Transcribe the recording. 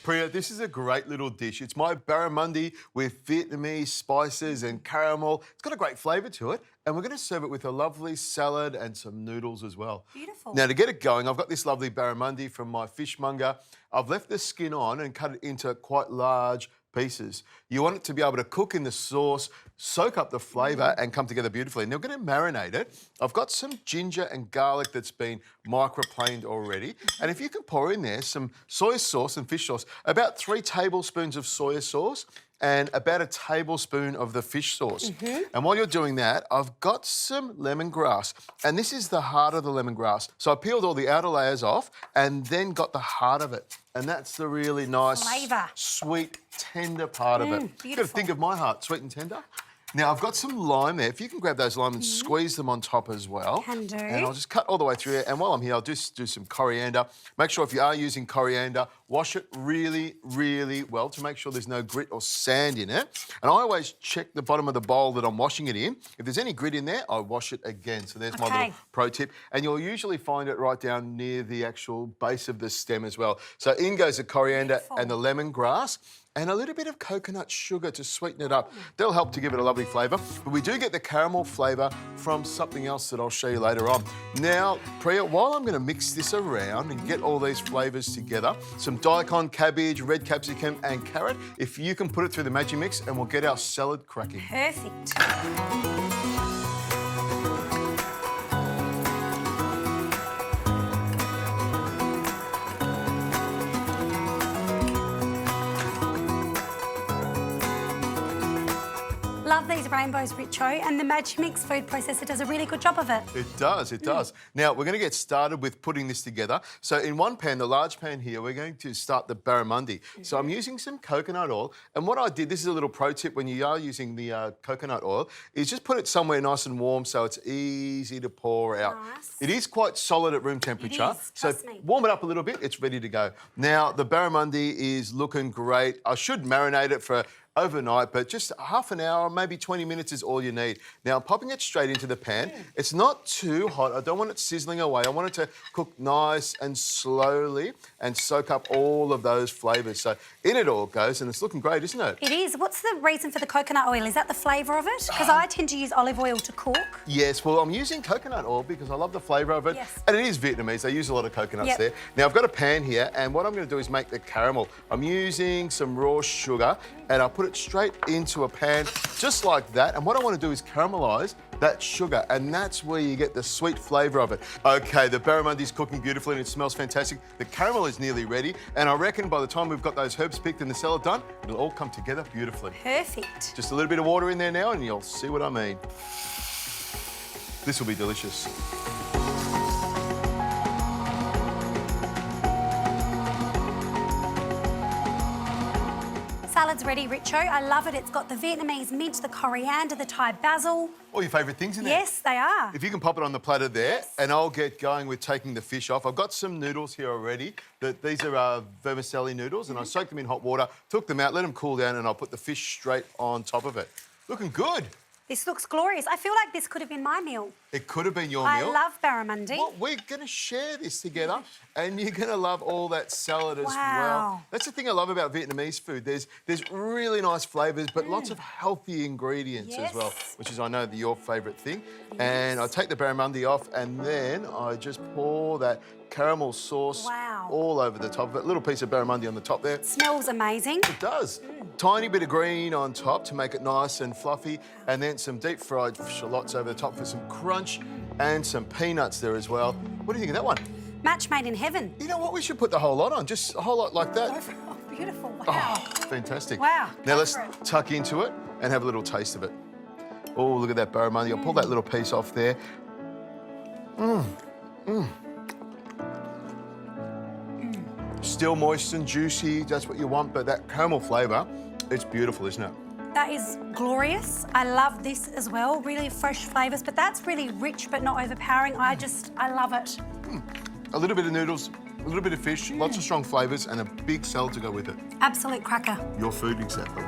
Preeya, this is a great little dish. It's my barramundi with Vietnamese spices and caramel. It's got a great flavour to it, and we're going to serve it with a lovely salad and some noodles as well. Beautiful. Now, to get it going, I've got this lovely barramundi from my fishmonger. I've left the skin on and cut it into quite large pieces. You want it to be able to cook in the sauce, soak up the flavour and come together beautifully. And we're going to marinate it. I've got some ginger and garlic that's been microplaned already. And if you can pour in there some soy sauce and fish sauce, about 3 tablespoons of soy sauce and about a tablespoon of the fish sauce. And while you're doing that, I've got some lemongrass. And this is the heart of the lemongrass. So I peeled all the outer layers off and then got the heart of it. And that's the really nice, flavour, sweet, tender part of it. Beautiful. You've got to think of my heart, sweet and tender. Now, I've got some lime there. If you can grab those lime and squeeze them on top as well. Can do. And I'll just cut all the way through it. And while I'm here, I'll just do some coriander. Make sure if you are using coriander, wash it really, really well to make sure there's no grit or sand in it. And I always check the bottom of the bowl that I'm washing it in. If there's any grit in there, I wash it again. So there's my little pro tip. And you'll usually find it right down near the actual base of the stem as well. So in goes the coriander and the lemongrass. And a little bit of coconut sugar to sweeten it up. They'll help to give it a lovely flavour. But we do get the caramel flavour from something else that I'll show you later on. Now, Preeya, while I'm going to mix this around and get all these flavours together, some daikon, cabbage, red capsicum and carrot, if you can put it through the Magimix and we'll get our salad cracking. Perfect. Love these rainbows, Richo, and the Magimix food processor does a really good job of it. It does, it does. Now, we're going to get started with putting this together. So in one pan, the large pan here, we're going to start the barramundi. So I'm using some coconut oil. And what I did, this is a little pro tip when you are using the coconut oil, is just put it somewhere nice and warm so it's easy to pour out. Nice. It is quite solid at room temperature. It is, so trust me. warm it up a little bit, it's ready to go. Now, the barramundi is looking great. I should marinate it for overnight, but just half an hour, maybe 20 minutes is all you need. Now, popping it straight into the pan. It's not too hot. I don't want it sizzling away. I want it to cook nice and slowly and soak up all of those flavours. So in it all goes, and it's looking great, isn't it? It is. What's the reason for the coconut oil? Is that the flavour of it? Because I tend to use olive oil to cook. Yes, well, I'm using coconut oil because I love the flavour of it. Yes. And it is Vietnamese. They use a lot of coconuts there. Now, I've got a pan here, and what I'm going to do is make the caramel. I'm using some raw sugar, and I'll put it straight into a pan, just like that. And what I want to do is caramelise that sugar, and that's where you get the sweet flavour of it. OK, the barramundi's cooking beautifully and it smells fantastic. The caramel is nearly ready, and I reckon by the time we've got those herbs picked and the salad done, it'll all come together beautifully. Perfect. Just a little bit of water in there now, and you'll see what I mean. This will be delicious. Salad's ready, Richo. I love it. It's got the Vietnamese mint, the coriander, the Thai basil. All your favourite things in there? Yes, they are. If you can pop it on the platter there, and I'll get going with taking the fish off. I've got some noodles here already. These are vermicelli noodles, and I soaked them in hot water, took them out, let them cool down, and I'll put the fish straight on top of it. Looking good. This looks glorious. I feel like this could have been my meal. It could have been your meal. I love barramundi. Well, we're going to share this together, and you're going to love all that salad as well. That's the thing I love about Vietnamese food. There's really nice flavours, but lots of healthy ingredients as well, which is, I know, your favourite thing. And I take the barramundi off, and then I just pour that caramel sauce all over the top of it. Little piece of barramundi on the top there. It smells amazing. It does. Tiny bit of green on top to make it nice and fluffy, and then some deep fried shallots over the top for some crunch, and some peanuts there as well. What do you think of that one? Match made in heaven. You know what? We should put the whole lot on, just a whole lot like that. Oh, beautiful. Wow. Oh, fantastic. Wow. Now let's tuck into it and have a little taste of it. Oh, look at that barramundi. I'll pull that little piece off there. Still moist and juicy, that's what you want, but that caramel flavour, it's beautiful, isn't it? That is glorious. I love this as well. Really fresh flavours, but that's really rich but not overpowering. I love it. A little bit of noodles, a little bit of fish, lots of strong flavours, and a big salad to go with it. Absolute cracker. Your food, exactly.